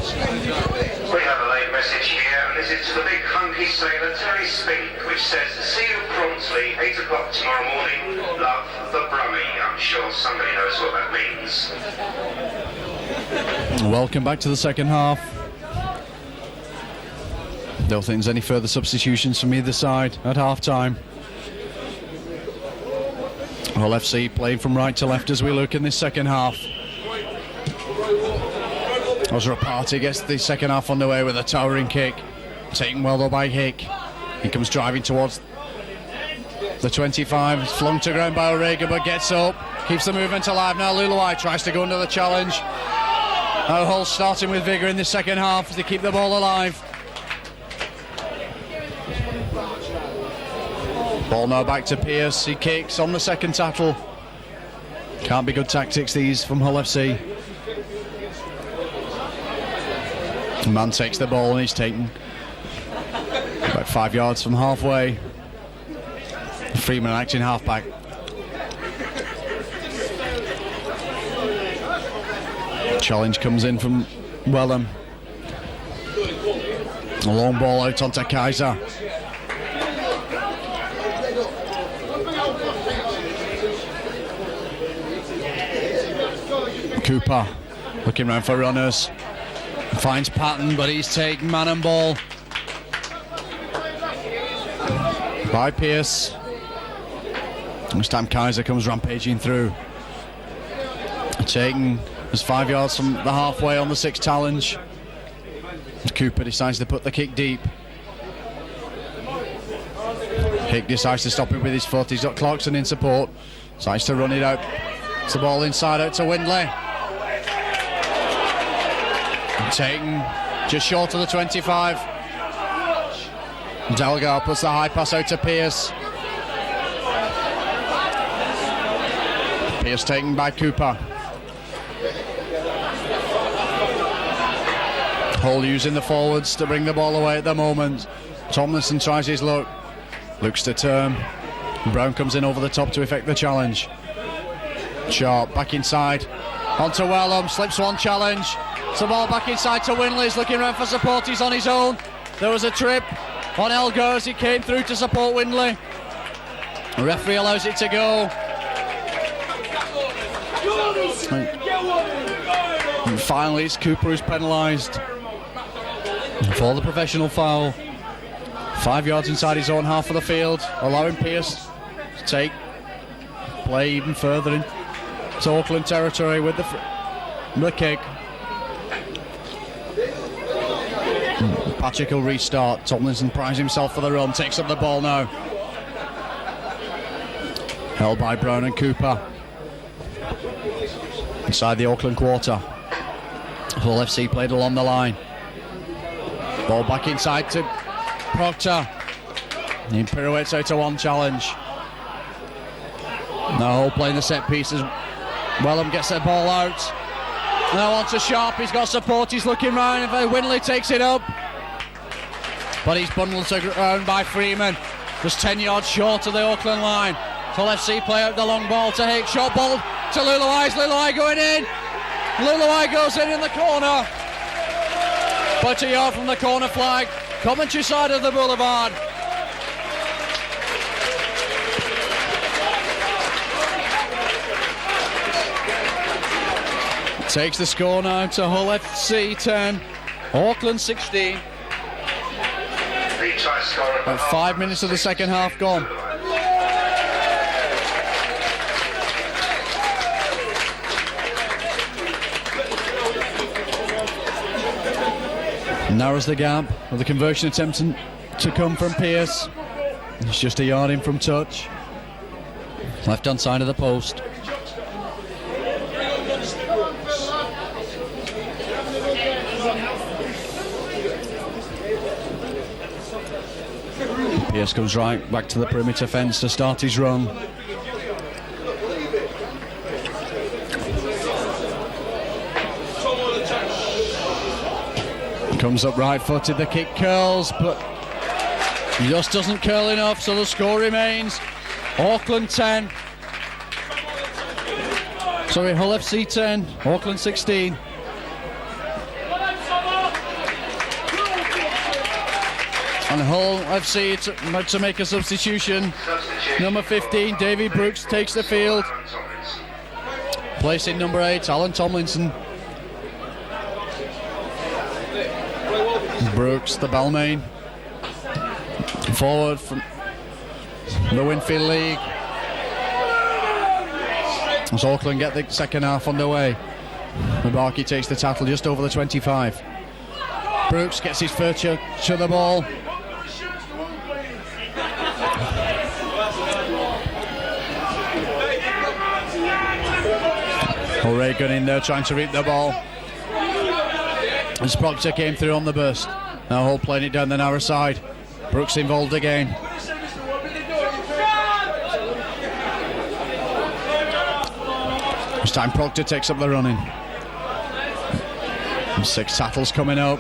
We have a late message here, and this is to the big hunky sailor Terry Spink, which says, see you promptly, 8 o'clock tomorrow morning, love the Brummie. I'm sure somebody knows what that means. Welcome back to the second half. Don't think there's any further substitutions from either side at half-time. Hull FC playing from right to left as we look in this second half. Ozra Party gets the second half underway with a towering kick. Taken well though by Hick. He comes driving towards the 25. It's flung to ground by O'Regan but gets up. Keeps the movement alive now. Luluai tries to go under the challenge. Now Hull starting with vigour in the second half as they keep the ball alive. Ball now back to Pearce. He kicks on the second tackle. Can't be good tactics these from Hull FC. Man takes the ball and he's taken about 5 yards from halfway. Freeman acting halfback. Challenge comes in from Wellham. A long ball out onto Kaiser. Cooper looking round for runners. Finds Patton, but he's taken man and ball by Pearce. This time Kaiser comes rampaging through. Taken is 5 yards from the halfway on the sixth challenge. Cooper decides to put the kick deep. Hick decides to stop it with his foot. He's got Clarkson in support. Decides to run it out. It's the ball inside out to Windley. Taken just short of the 25. Delgar puts the high pass out to Pearce. Pearce taken by Cooper. Hull using the forwards to bring the ball away at the moment. Tomlinson tries his luck. Looks to turn. Brown comes in over the top to effect the challenge. Sharp back inside. Onto Wellham. Slips one challenge. It's the ball back inside to Windley. He's looking around for support. He's on his own. There was a trip on Elgar as he came through to support Windley. The referee allows it to go. And finally it's Cooper who's penalised for the professional foul. 5 yards inside his own half of the field, allowing Pearce to take play even further into Auckland territory with the kick. Patrick will restart. Tomlinson prides himself for the run, takes up the ball now. Held by Brown and Cooper. Inside the Auckland quarter. Hull FC played along the line. Ball back inside to Proctor. He pirouettes out to one challenge. Now Hull playing the set pieces. Wellham gets the ball out. Now on to Sharp. He's got support. He's looking round. Windley takes it up. But he's bundled around by Freeman. Just 10 yards short of the Auckland line. Hull FC play out the long ball to Hick. Short ball to Luluai. Luluai going in. Luluai goes in the corner. But a yard from the corner flag. Commentary side of the boulevard. Takes the score now to Hull FC 10, Auckland 16. About 5 minutes of the second half gone. Narrows the gap with the conversion attempt to come from Pearce. It's just a yard in from touch. Left hand side of the post. Pearce comes right back to the perimeter fence to start his run. Comes up right footed, the kick curls, but just doesn't curl enough, so the score remains Auckland 10. Sorry, Hull FC 10, Auckland 16. And Hull FC to make a substitution. Number 15, Davy Brooks, takes the field. Placing number 8, Alan Tomlinson. Brooks, the Balmain. Forward from the Winfield League. As Auckland get the second half underway. Mabaki takes the tackle just over the 25. Brooks gets his first to the ball. O'Regan in there trying to reap the ball. As Proctor came through on the burst. Now Hull playing it down the narrow side. Brooks involved again. This time Proctor takes up the running. And 6 tackles coming up.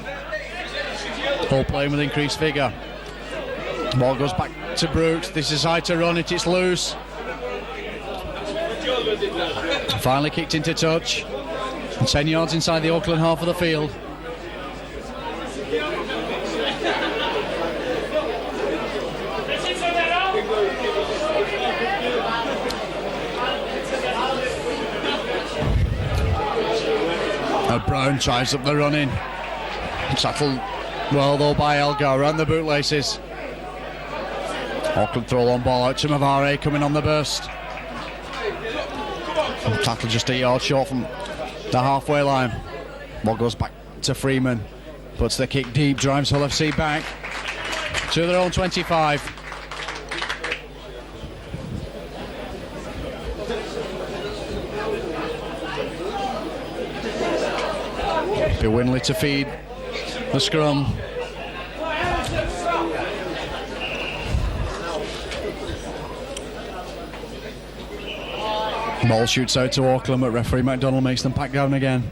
Hull playing with increased vigour. Ball goes back to Brooks. This is high to run it. It's loose. Finally kicked into touch. And 10 yards inside the Auckland half of the field. Brown tries up the running. Tackled well though by Elgar around the bootlaces. Auckland throw long ball out to Mavare coming on the burst. Tackled just a yard short from the halfway line. Ball goes back to Freeman. Puts the kick deep, drives Hull FC back to their own 25. Winley to feed the scrum. Ball shoots out to Auckland, but referee McDonald makes them pack down again.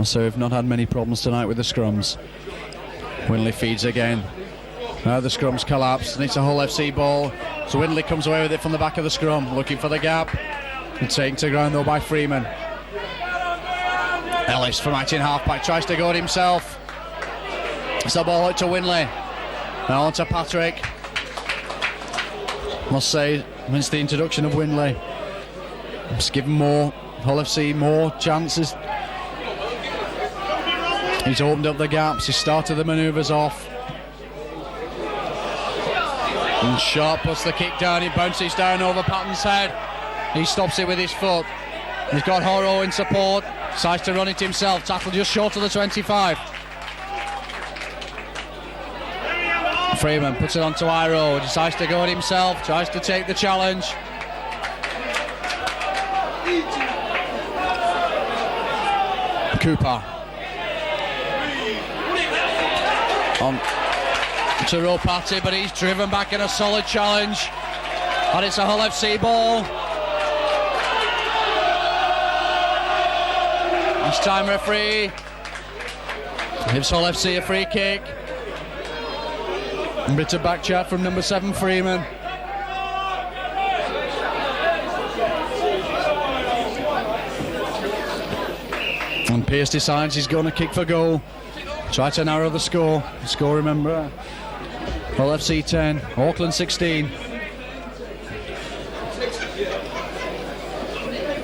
So we've not had many problems tonight with the scrums. Winley feeds again. Now the scrums collapse and it's a Hull FC ball. So Winley comes away with it from the back of the scrum, looking for the gap. And taken to ground though by Freeman. Ellis from acting halfback tries to go it himself. It's the ball out to Winley. Now on to Patrick. Must say, since the introduction of Winley, it's given more Hull FC more chances. He's opened up the gaps. He started the manoeuvres off. And Sharp puts the kick down. It bounces down over Patton's head. He stops it with his foot. He's got Horo in support. Decides to run it himself. Tackle just short of the 25. Freeman puts it onto Iro. Decides to go it himself. Tries to take the challenge. Cooper. On to Ropati, but he's driven back in a solid challenge. And it's a Hull FC ball. This time referee gives Hull FC a free kick. A bit of back chat from number 7 Freeman. And Pearce decides he's going to kick for goal. Try to narrow the score. The score, remember, Hull FC 10, Auckland 16.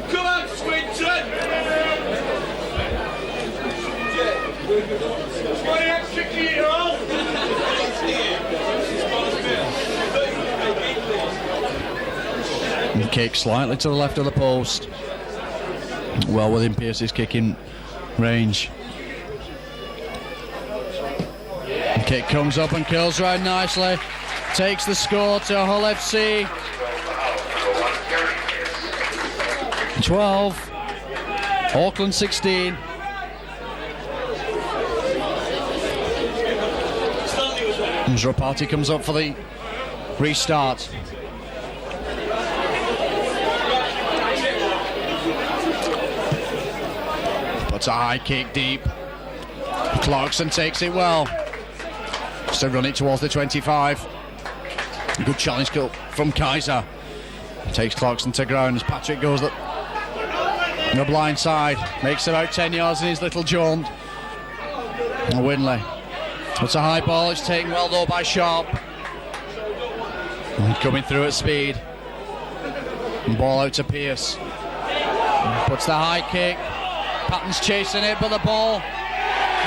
Come on, Swinton! 20 extra kilos! And kick slightly to the left of the post. Well within Pearce's kicking range. And kick comes up and curls round nicely. Takes the score to Hull FC. 12. Auckland 16. And Ropati comes up for the restart. Puts a high kick deep. Clarkson takes it well. Just to run it towards the 25. Good challenge from Kaiser. Takes Clarkson to ground as Patrick goes the blind side. Makes about 10 yards in his little jaunt. And Winley It's a high ball, it's taken well though by Sharp. And coming through at speed. And ball out to Pearce. Puts the high kick. Patton's chasing it, but the ball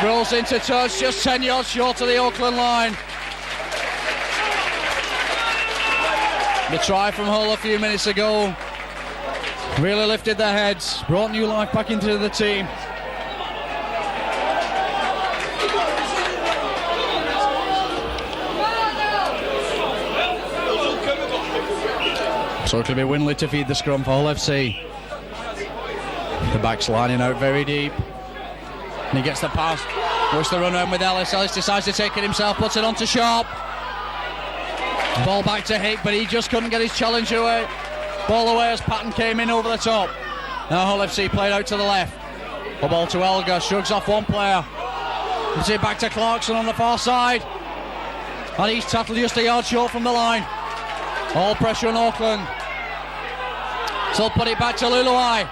rolls into touch, just 10 yards short of the Auckland line. The try from Hull a few minutes ago really lifted their heads, brought new life back into the team. So it'll be Winley to feed the scrum for Hull FC. The back's lining out very deep. And he gets the pass. Works the run around with Ellis. Ellis decides to take it himself, puts it on to Sharp. Ball back to Hick, but he just couldn't get his challenge away. Ball away as Patton came in over the top. Now Hull FC played out to the left. The ball to Elgar, shrugs off one player. Puts it back to Clarkson on the far side. And he's tackled just a yard short from the line. All pressure on Auckland. So put it back to Luluai.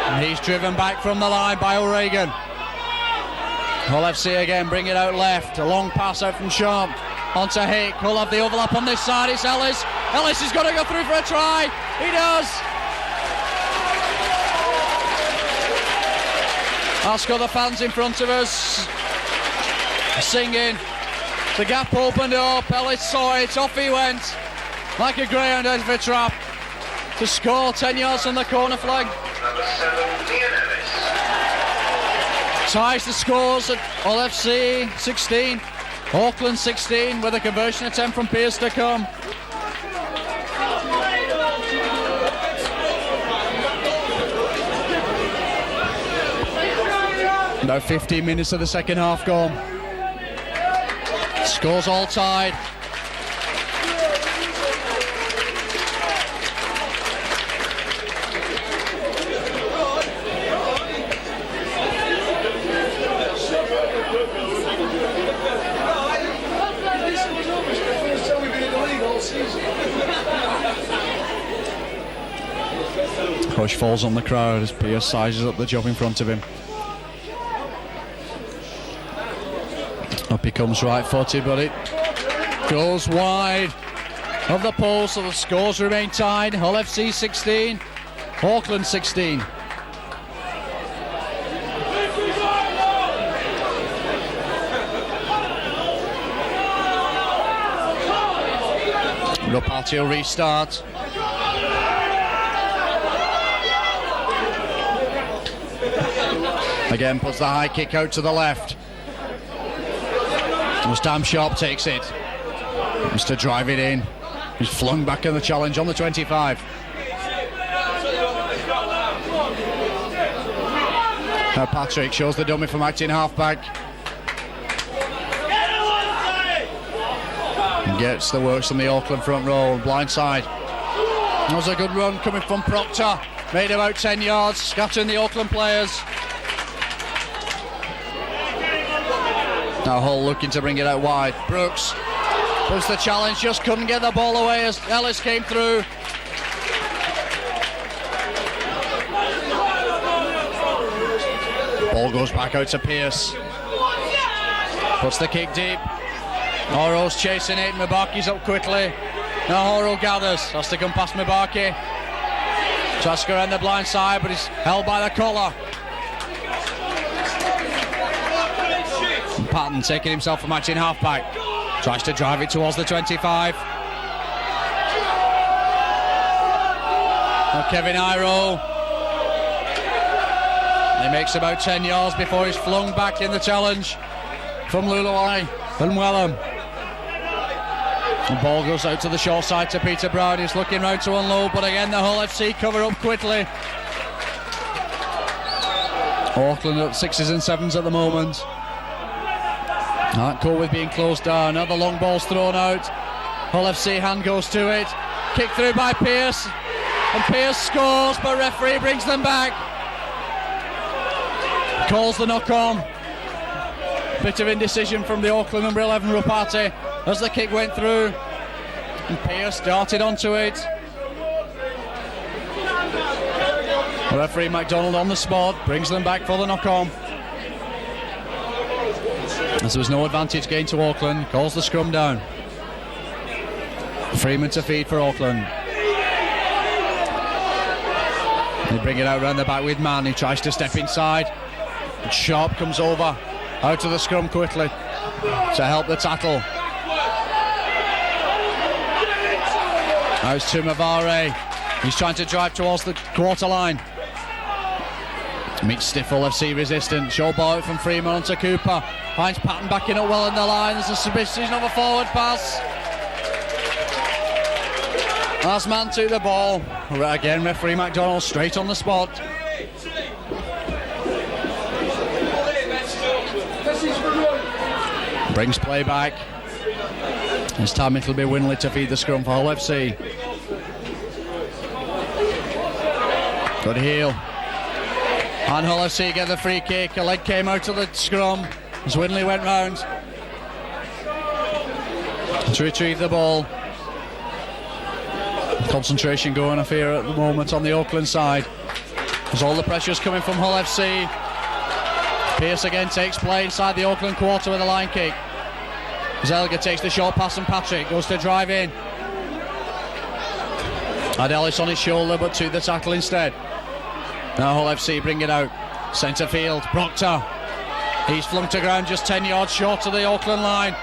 And he's driven back from the line by O'Regan. Hull FC again, bring it out left. A long pass out from Sharp onto Hick. Hull have the overlap on this side. It's Ellis. Ellis is going to go through for a try. He does. Ask other fans in front of us singing. The gap opened up. Ellis saw it. Off he went like a greyhound out of a trap to score 10 yards on the corner flag. Number 7, Ian Ellis. Ties the scores at Hull FC 16, Auckland 16, with a conversion attempt from Pearce to come. Now 15 minutes of the second half gone. Scores all tied. Hush falls on the crowd as Pearce sizes up the job in front of him. Up he comes right-footed, but it goes wide of the post, so the scores remain tied. Hull FC 16, Auckland 16. Rupati will restart. Again puts the high kick out to the left. Stam Sharp takes it. Wants to drive it in. He's flung back in the challenge on the 25. Now Patrick shows the dummy from acting halfback. And gets the works on the Auckland front row, blind side. That was a good run coming from Proctor. Made about 10 yards, scattering the Auckland players. Now Hull looking to bring it out wide. Brooks puts the challenge, just couldn't get the ball away as Ellis came through. Ball goes back out to Pearce. Puts the kick deep. Horo's chasing it, Mabaki's up quickly. Now Horo gathers, has to come past Mabaki. Tries to go around the blind side, but he's held by the collar. Patton taking himself from matching halfback. Tries to drive it towards the 25. Now Kevin Iro. He makes about 10 yards before he's flung back in the challenge from Luluai and Wellham. The ball goes out to the short side to Peter Brown. He's looking round to unload, but again the Hull FC cover up quickly. Auckland at 6s and 7s at the moment. Cool with being closed down. Now the long ball's thrown out. Hull FC hand goes to it. Kick through by Pearce. And Pearce scores, but referee brings them back. Calls the knock on. Bit of indecision from the Auckland number 11 Rupati as the kick went through. And Pearce darted onto it. Referee McDonald on the spot, brings them back for the knock-on. As there was no advantage gained to Auckland, calls the scrum down. Freeman to feed for Auckland. They bring it out round the back with Mann. He tries to step inside. But Sharp comes over, out of the scrum quickly to help the tackle. Now it's Tumavare. He's trying to drive towards the quarter line. Meets stiff FC resistant. Show ball out from Freeman onto Cooper. Finds Patton backing up well in the line. There's a submission of a forward pass. Last man to the ball. Again, referee McDonald straight on the spot. Brings play back. This time it'll be Winley to feed the scrum for Hull FC. Good heel. And Hull FC get the free kick. A leg came out of the scrum as Winley went round to retrieve the ball. Concentration going off here at the moment on the Auckland side as all the pressure's coming from Hull FC. Pearce again takes play inside the Auckland quarter with a line kick. Zelga takes the short pass and Patrick goes to drive in. Had Ellis on his shoulder but to the tackle instead. Now Hull FC bring it out. Centre field, Proctor. He's flung to ground just 10 yards short of the Auckland line.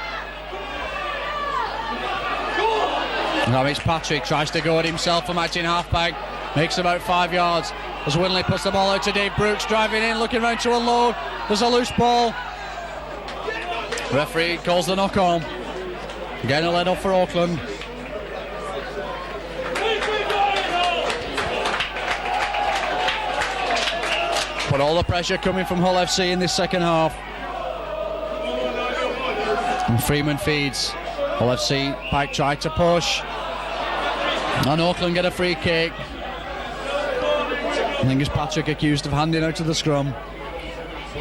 Now it's Patrick, tries to go at himself from acting half-back. Makes about 5 yards. As Winley puts the ball out to Dave Brooks, driving in, looking round to unload. There's a loose ball. Referee calls the knock-on. Getting a lead off for Auckland. But all the pressure coming from Hull FC in this second half. And Freeman feeds. Hull FC back tried to push. And Auckland get a free kick. I think it's Patrick accused of handing out to the scrum.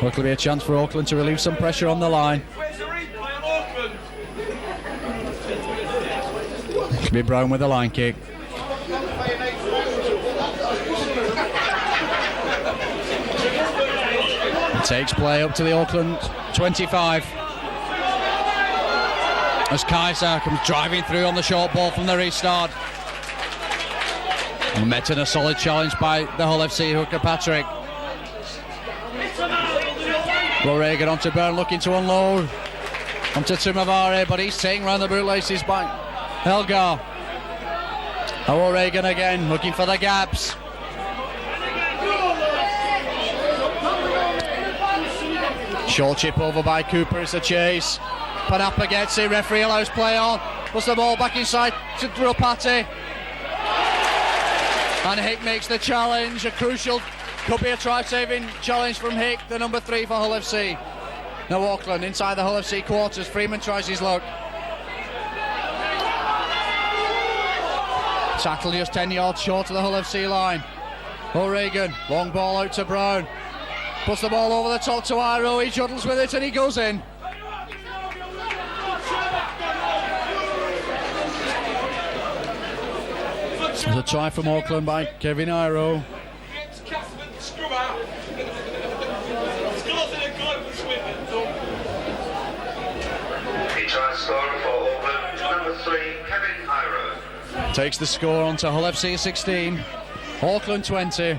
Hopefully be a chance for Auckland to relieve some pressure on the line. Could be Brown with a line kick. It takes play up to the Auckland 25. As Kaiser comes driving through on the short ball from the restart. And met in a solid challenge by the Hull FC hooker Patrick. Reagan onto Byrne looking to unload. Onto Tumavare, but he's taking round the bootlaces by Elgar. Reagan again looking for the gaps. Short chip over by Cooper, it's a chase. Panapa gets it, referee allows play on. Puts the ball back inside to Ropati. And Hick makes the challenge, a crucial, could be a try-saving challenge from Hick, the number 3 for Hull FC. Now Auckland inside the Hull FC quarters, Freeman tries his luck. Tackle just 10 yards short of the Hull FC line. O'Regan, long ball out to Brown. Puts the ball over the top to Iro, he juddles with it and he goes in. There's a try from Auckland by Kevin Iro. He tries scoring for Auckland, number 3, Kevin Iro. Takes the score on to Hull FC 16, Auckland 20.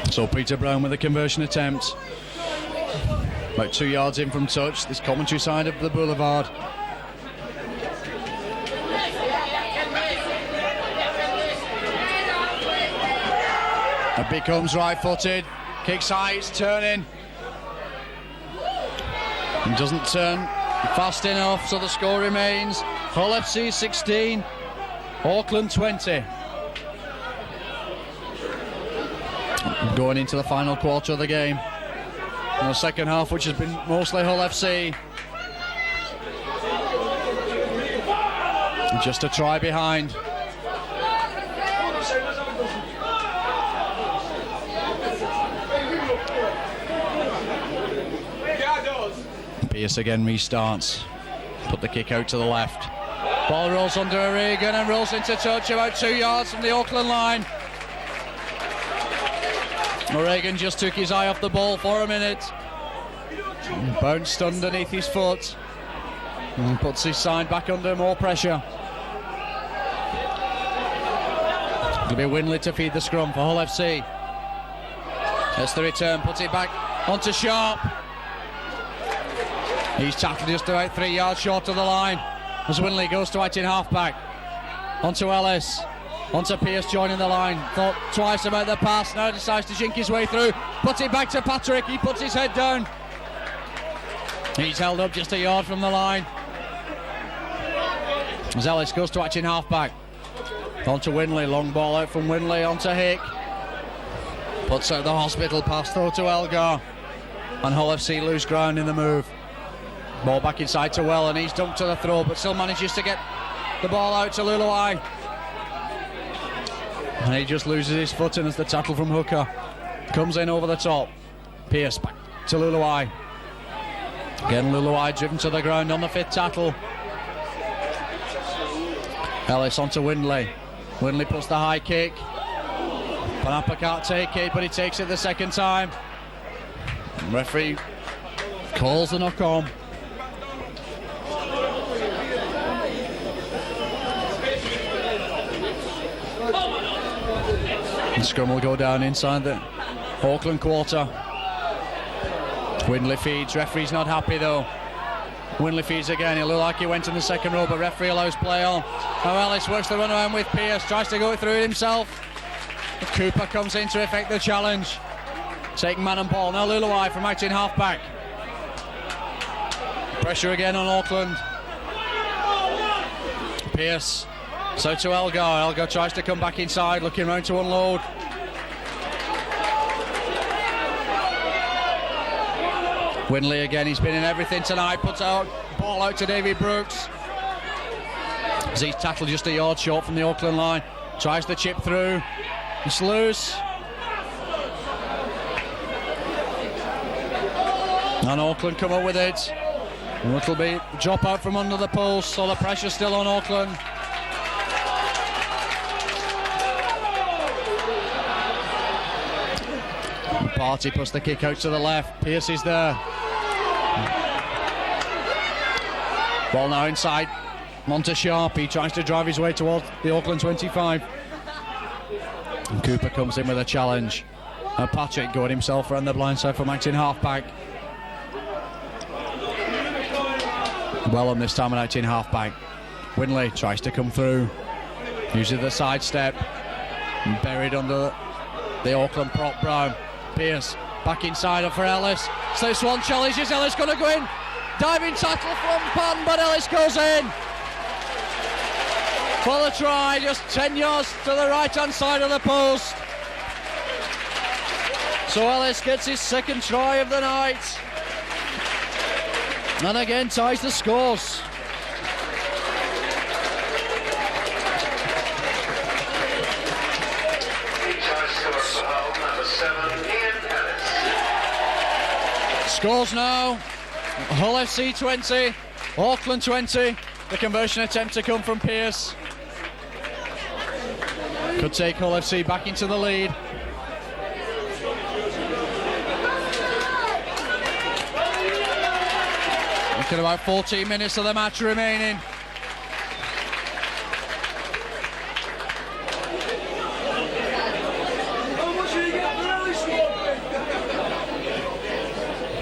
So Peter Brown with a conversion attempt. About 2 yards in from touch, this commentary side of the boulevard. It becomes right-footed, kicks high, it's turning. And doesn't turn fast enough, so the score remains Hull FC 16, Auckland 20. Going into the final quarter of the game. In the second half, which has been mostly Hull FC. Just a try behind. Pearce again restarts. Put the kick out to the left. Ball rolls under O'Regan and rolls into touch about 2 yards from the Auckland line. O'Regan just took his eye off the ball for a minute. Bounced underneath his foot. And puts his side back under more pressure. It'll be Winley to feed the scrum for Hull FC. That's the return, puts it back onto Sharp. He's tackled just about 3 yards short of the line as Winley goes to out in half-back. Onto Ellis, onto Pearce joining the line. Thought twice about the pass, now decides to jink his way through. Puts it back to Patrick, he puts his head down. He's held up just a yard from the line. As Ellis goes to out in half-back. Onto Winley, long ball out from Winley onto Hick. Puts out the hospital pass through to Elgar. And Hull FC lose ground in the move. Ball back inside to Well, and he's dunked to the throw, but still manages to get the ball out to Luluai. And he just loses his footing as the tackle from Hooker comes in over the top. Pearce back to Luluai. Again, Luluai driven to the ground on the 5th tackle. Ellis onto Windley. Windley puts the high kick. Panapa can't take it, but he takes it the second time. Referee calls the knock on. And scrum will go down inside the Auckland quarter. Windley feeds, referee's not happy though. Windley feeds again, it looked like he went in the second row, but referee allows play on. Now Ellis works the run around with Pearce, tries to go through it himself. Cooper comes in to effect the challenge. Taking man and ball, now Luluai from out in half-back. Pressure again on Auckland. Pearce, so to Elgar. Elgar tries to come back inside, looking round to unload. Windley again, he's been in everything tonight, puts out, ball out to David Brooks. As he's tackled just a yard short from the Auckland line. Tries to chip through, it's loose. And Auckland come up with it. And it'll be drop out from under the post, so the pressure's still on Auckland. Party puts the kick out to the left. Pearce is there. Ball now inside. Monte Sharp. He tries to drive his way towards the Auckland 25. And Cooper comes in with a challenge. And Patrick going himself around the blind side from acting half-back. Well on this time and out in half-back. Winley tries to come through. Uses the sidestep. And buried under the Auckland prop Brown. Pearce back inside for Ellis. So Swan challenges, Ellis going to go in. Diving tackle from Pan, but Ellis goes in. For the try, just 10 yards to the right hand side of the post. So Ellis gets his second try of the night. And again ties the scores. Scores now, Hull FC 20, Auckland 20. The conversion attempt to come from Pearce. Could take Hull FC back into the lead. Looking about 14 minutes of the match remaining.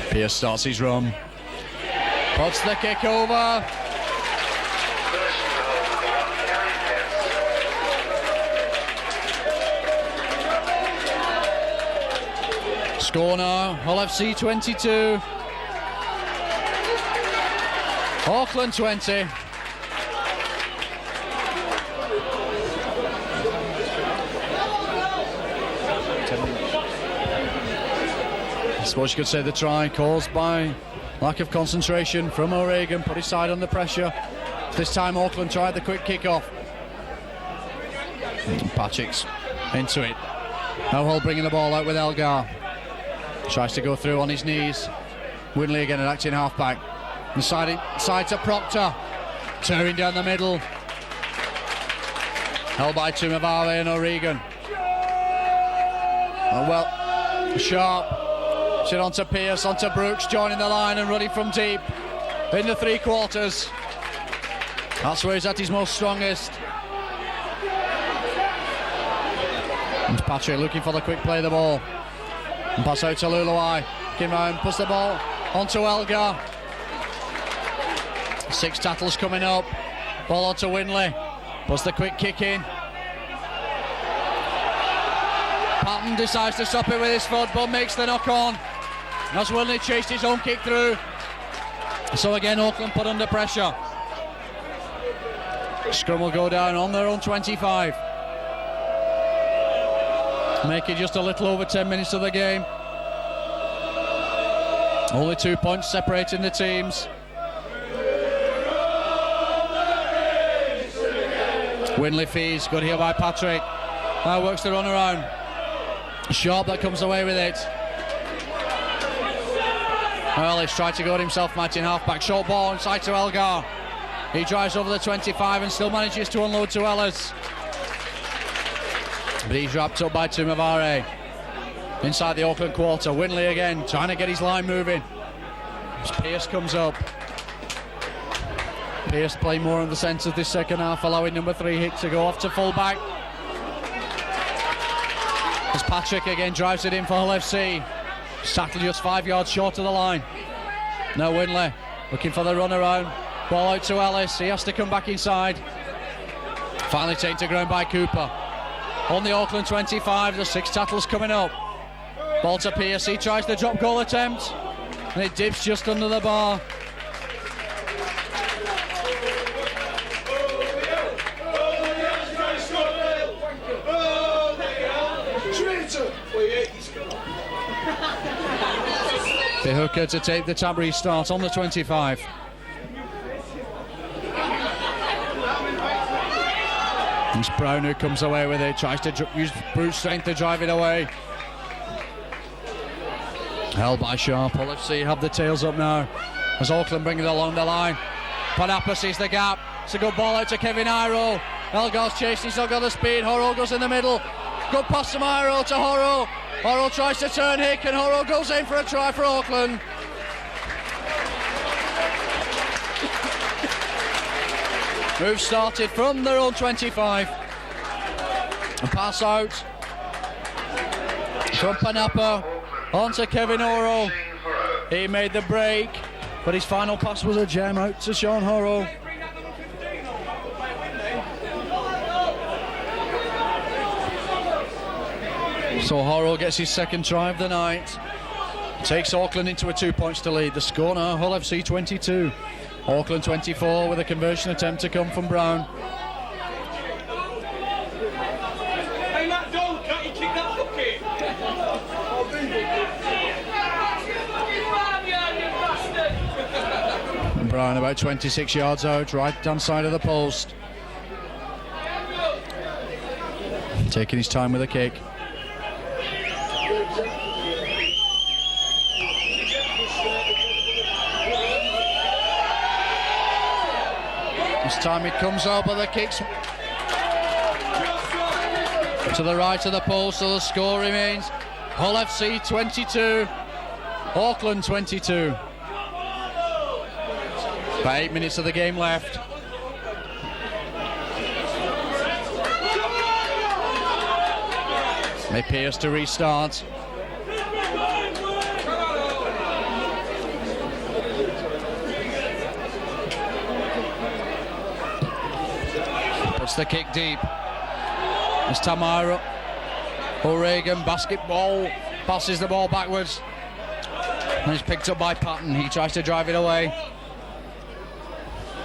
Pearce starts his run. Puts the kick over. Score now, Hull FC 22. Auckland 20. I suppose you could say the try caused by lack of concentration from O'Regan, put his side under pressure. This time Auckland tried the quick kick-off. Patrick's into it. Now Hull bringing the ball out with Elgar. Tries to go through on his knees. Winley again at acting half-back. Inside to Proctor. Tearing down the middle. Held by Tumavare and O'Regan. Oh well, Sharp. Shit onto Pierce, onto Brooks, joining the line and running from deep. In the 3/4. That's where he's at his most strongest. And Patrick looking for the quick play of the ball. And pass out to Luluai. Came round, puts the ball onto Elgar. 6 tackles coming up. Ball onto Winley. Puts the quick kick in. Patton decides to stop it with his foot, but makes the knock on. As Winley chased his own kick through. So again, Auckland put under pressure. Scrum will go down on their own 25. Make it just a little over 10 minutes of the game. Only 2 points separating the teams. Winley fees, good here by Patrick. Now works the run around. Sharp that comes away with it. Ellis tried to go at himself, Martin halfback. Short ball inside to Elgar. He drives over the 25 and still manages to unload to Ellis. But he's wrapped up by Tumavare. Inside the Auckland quarter. Winley again, trying to get his line moving. As Pierce comes up. Pierce playing more in the centre of this second half, allowing number 3 Hick to go off to full-back. As Patrick again drives it in for Hull FC. Tackled just 5 yards short of the line. Now Winley looking for the run around. Ball out to Ellis. He has to come back inside. Finally taken to ground by Cooper. On the Auckland 25, the 6 tackles coming up. Ball to Pierce. He tries the drop goal attempt. And it dips just under the bar. The hooker to take the tap restart on the 25. It's Brown who comes away with it, tries to use brute strength to drive it away. Held by Sharp. Hull FC have the tails up now as Auckland bring it along the line. Panapa sees the gap. It's a good ball out to Kevin Iro. Elgar's chasing, he's not got the speed. Horo goes in the middle. Good pass from Iro to Horo. Horo tries to turn Hick and Horo goes in for a try for Auckland. Move started from their own 25. A pass out from Panapa onto Kevin Horo. He made the break, but his final pass was a gem out to Sean Horo. So Horo gets his second try of the night. Takes Auckland into a 2 points to lead. The score now, Hull FC 22. Auckland 24 with a conversion attempt to come from Brown. Hey Matt, can't you kick that bucket? And Brown about 26 yards out, right hand side of the post. Taking his time with a kick. This time it comes up, but the kicks to the right of the post, so the score remains Hull FC 22, Auckland 22. About 8 minutes of the game left. They Pierce to restart. Puts the kick deep. It's Tamara O'Regan, basketball, passes the ball backwards. And it's picked up by Patton. He tries to drive it away.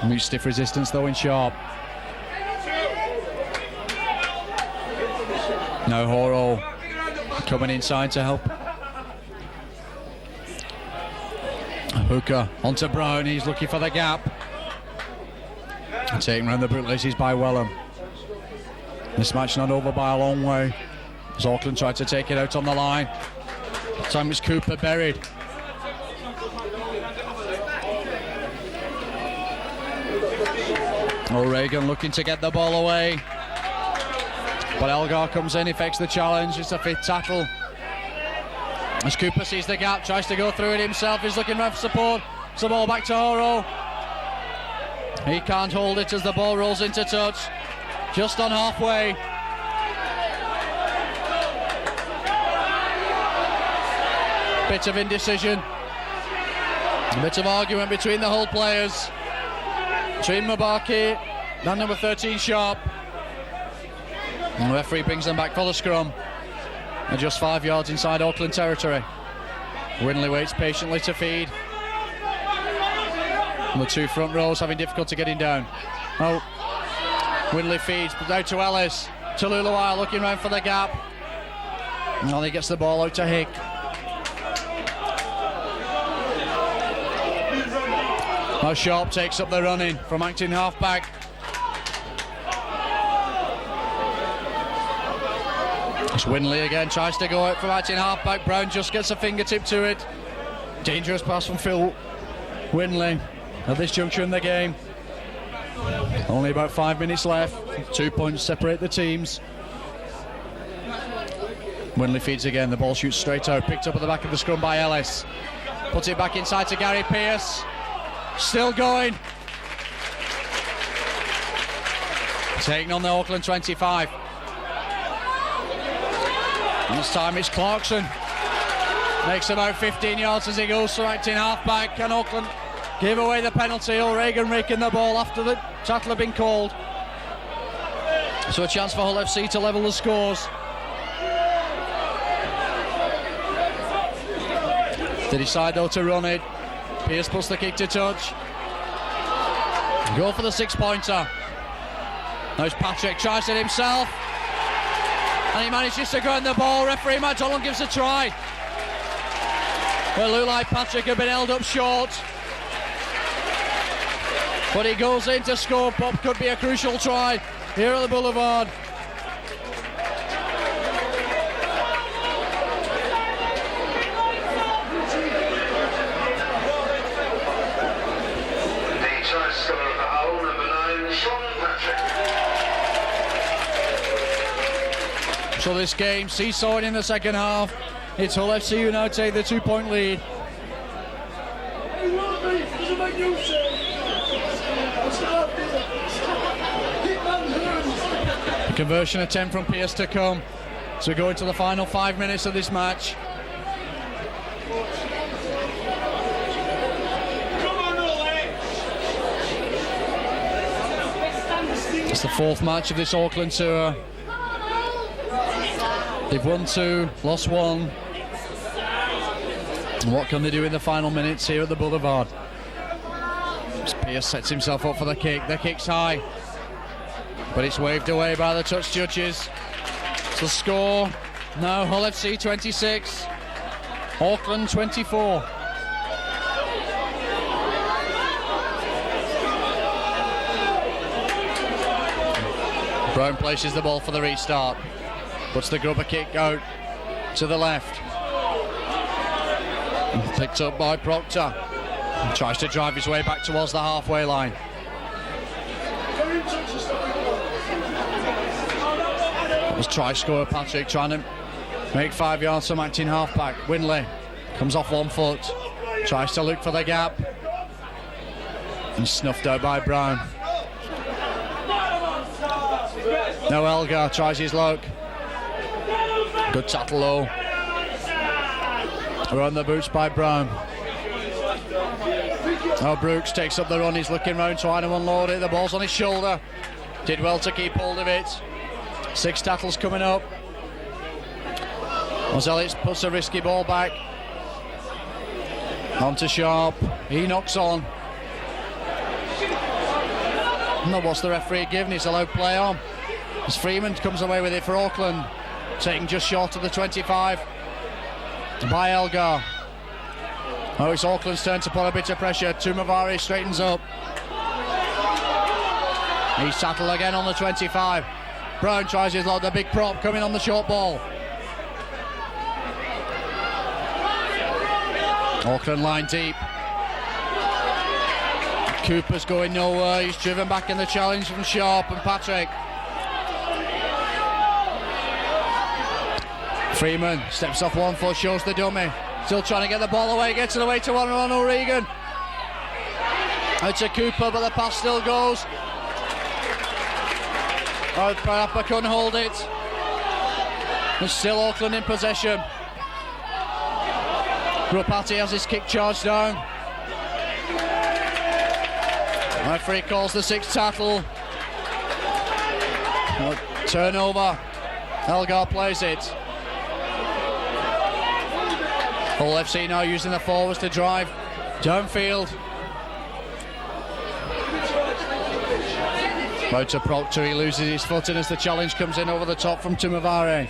Meets stiff resistance though in Sharp. Now Horo coming inside to help. Hooker onto Brown, he's looking for the gap. Taking round the bootlaces by Wellham. This match not over by a long way as Auckland tried to take it out on the line. This time it's Cooper buried. O'Regan looking to get the ball away. But Elgar comes in, he fakes the challenge. It's a 5th tackle. As Cooper sees the gap, tries to go through it himself. He's looking around for support. It's the ball back to Horo. He can't hold it as the ball rolls into touch. Just on halfway. Bit of indecision. A bit of argument between the whole players. Between Mabaki and number 13 Sharp. And the referee brings them back for the scrum. And just 5 yards inside Auckland territory. Winley waits patiently to feed. And the 2 front rows having difficulty getting down. Oh, Winley feeds, but out to Ellis. To Luluai looking round for the gap. And he gets the ball out to Hick. Now Sharp takes up the running from acting halfback. It's Winley again, tries to go out from acting halfback. Brown just gets a fingertip to it. Dangerous pass from Phil Winley at this juncture in the game. Only about 5 minutes left. 2 points separate the teams. Winley feeds again, the ball shoots straight out. Picked up at the back of the scrum by Ellis. Puts it back inside to Gary Pearce. Still going. Taking on the Auckland 25. And this time it's Clarkson. Makes about 15 yards as he goes to acting halfback. And Auckland give away the penalty. O'Regan raking the ball after the tackle had been called. So a chance for Hull FC to level the scores. They decide though to run it. Pearce puts the kick to touch. Go for the 6-pointer. There's Patrick, tries it himself. And he manages to ground the ball. Referee Matt Holland gives a try. Well, it looked like Patrick had been held up short. But he goes in to score. Bob could be a crucial try here at the Boulevard. So this game seesawing in the second half. It's Hull FC who now take the 2-point lead. The conversion attempt from Pearce to come. So we go into the final 5 minutes of this match. It's the 4th match of this Auckland tour. They've won 2, lost 1. And what can they do in the final minutes here at the Boulevard? As Pearce sets himself up for the kick. The kick's high, but it's waved away by the touch judges. It's the score now Hull FC 26, Auckland 24. Brown places the ball for the restart. Puts the grubber kick out to the left. Picked up by Proctor. Tries to drive his way back towards the halfway line. Was try scorer Patrick trying to make 5 yards from acting halfback. Winley comes off 1 foot. Tries to look for the gap. And snuffed out by Brown. Now Elgar tries his luck. Good tackle low. Around the boots by Brown. Now Brooks takes up the run. He's looking round trying to unload it. The ball's on his shoulder. Did well to keep hold of it. 6 tackles coming up. Ellis puts a risky ball back. On to Sharp. He knocks on. No, what's the referee giving? He's allowed play on. As Freeman comes away with it for Auckland. Taken just short of the 25 by Elgar. Oh, it's Auckland's turn to put a bit of pressure. Tumavari straightens up. He's tackled again on the 25. Brown tries his load, the big prop coming on the short ball. Auckland line deep. Cooper's going nowhere. He's driven back in the challenge from Sharp and Patrick. Freeman steps off 1 foot, shows the dummy. Still trying to get the ball away, gets it away to Ron O'Regan. Out to Cooper, but the pass still goes. Oh, Parappa couldn't hold it. There's still Auckland in possession. Grupati has his kick charge down. Referee calls the 6th tackle. Turnover. Elgar plays it. Hull FC now using the forwards to drive downfield. Out to Proctor, he loses his footing as the challenge comes in over the top from Tumavare.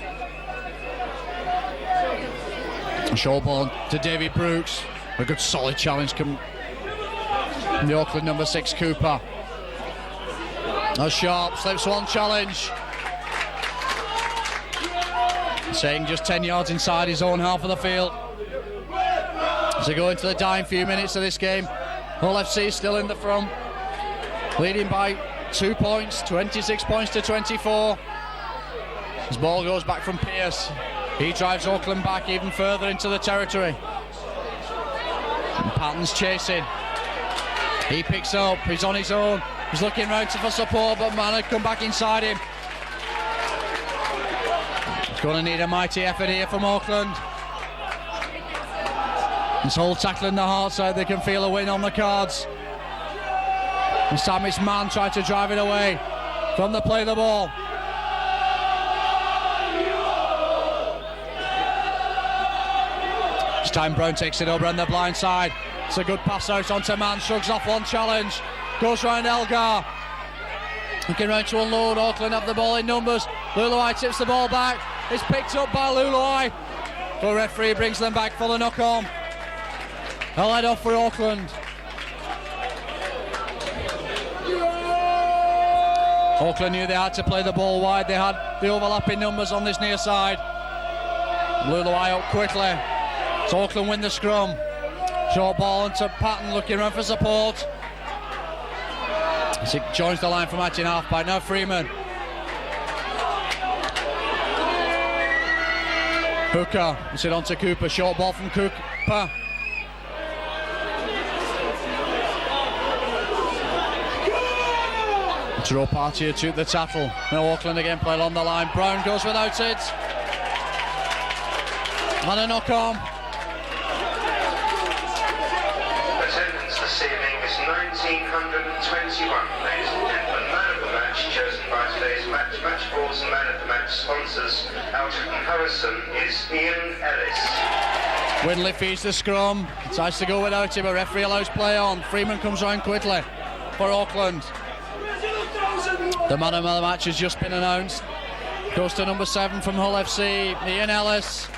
Short ball to David Brooks. A good solid challenge from the Auckland number 6 Cooper. Now Sharp slips one challenge. Saying just 10 yards inside his own half of the field. As they go into the dying few minutes of this game, Hull FC still in the front, leading by 2 points, 26 points to 24. His ball goes back from Pearce. He drives Auckland back even further into the territory. And Patton's chasing. He picks up, he's on his own. He's looking round for support, but Manor come back inside him. He's going to need a mighty effort here from Auckland. This whole tackling the hard side, they can feel a win on the cards. This time it's Mann trying to drive it away from the play of the ball. This time Brown takes it over on the blind side. It's a good pass out onto Mann, shrugs off one challenge, goes round Elgar. Looking round to unload, Auckland have the ball in numbers. Luluai tips the ball back, it's picked up by Luluai. The referee brings them back for the knock-on. A lead off for Auckland. Auckland knew they had to play the ball wide. They had the overlapping numbers on this near side. Luluai up quickly. So Auckland win the scrum. Short ball into Patton looking around for support. As he joins the line from matching half-back. Now Freeman. Hooker. It's it on to Cooper. Short ball from Cooper. Throw party took the tackle. Now Auckland again play along the line. Brown goes without it. And a knock on. Attendance this evening is 1,921, ladies and gentlemen. Man of the match chosen by today's match balls and man of the match sponsors. Out of comparison is Ian Ellis. Whittley feeds the scrum. Tries to go without him, but referee allows play on. Freeman comes round quickly for Auckland. The man of the match has just been announced. Goes to number 7 from Hull FC, Ian Ellis.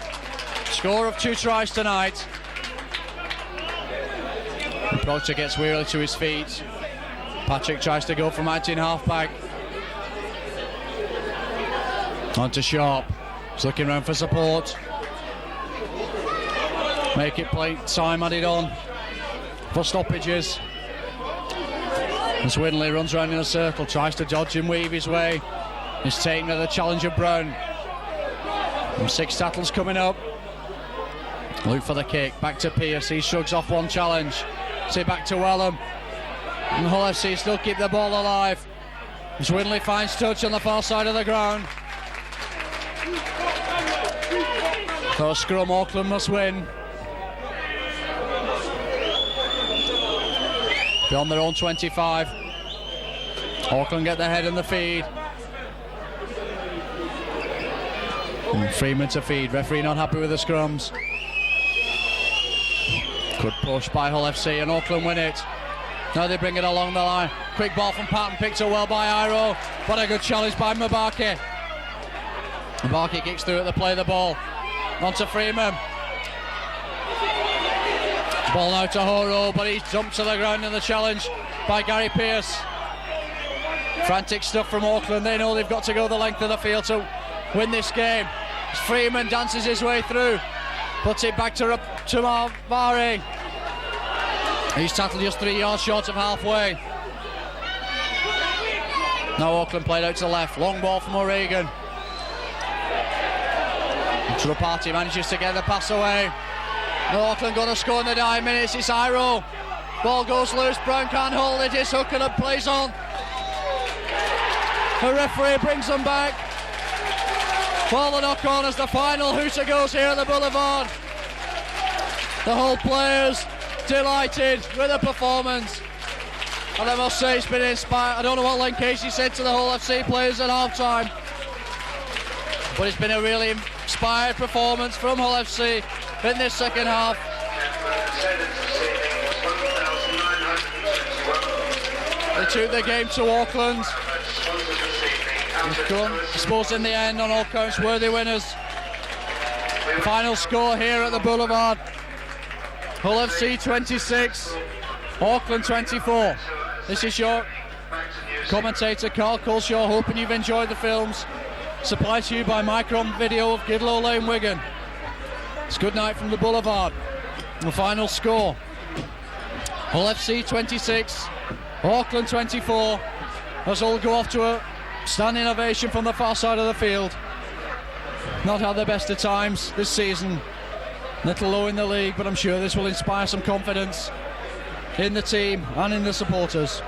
Score of 2 tries tonight. Proctor gets wearily to his feet. Patrick tries to go from 19 half-back. On to Sharp. He's looking around for support. Make it play time added on for stoppages. As Whittley runs around in a circle, tries to dodge and weave his way. He's taken to the challenge of Brown. And 6 tackles coming up. Look for the kick, back to Pearce, he shrugs off one challenge. See back to Wellham. And Hull FC still keep the ball alive. As Whittley finds touch on the far side of the ground. So scrum, Auckland must win. Beyond their own 25. Auckland get the head and the feed. And Freeman to feed. Referee not happy with the scrums. Good push by Hull FC and Auckland win it. Now they bring it along the line. Quick ball from Patton, picked up well by Iro. What a good challenge by Mabaki. Mabaki kicks through at the play of the ball. On to Freeman. Ball now to Horo, but he's dumped to the ground in the challenge by Gary Pearce. Frantic stuff from Auckland. They know they've got to go the length of the field to win this game. Freeman dances his way through, puts it back to Marvari. He's tackled just 3 yards short of halfway. Now Auckland played out to the left. Long ball from O'Regan. Trapati manages to get the pass away. Auckland going to score in the 9 minutes. It's Iro. Ball goes loose. Brown can't hold it. It's hooking and plays on. The referee brings them back. Well, the knock on as the final hooter goes here at the Boulevard. The whole players delighted with the performance. And I must say it's been inspired. I don't know what Len Casey said to the whole FC players at half time, but it's been a really inspired performance from Hull FC in this second half. They took the game to Auckland. It's done. I suppose in the end, on all counts, worthy winners. The final score here at the Boulevard: Hull FC 26, Auckland 24. This is your commentator Carl Culshaw, hoping you've enjoyed the films. Supplied to you by Micron Video of Gidlow Lane, Wigan. It's good night from the Boulevard. The final score: Hull FC 26, Auckland 24. As all go off to a standing ovation from the far side of the field. Not had their best of times this season. Little low in the league, but I'm sure this will inspire some confidence in the team and in the supporters.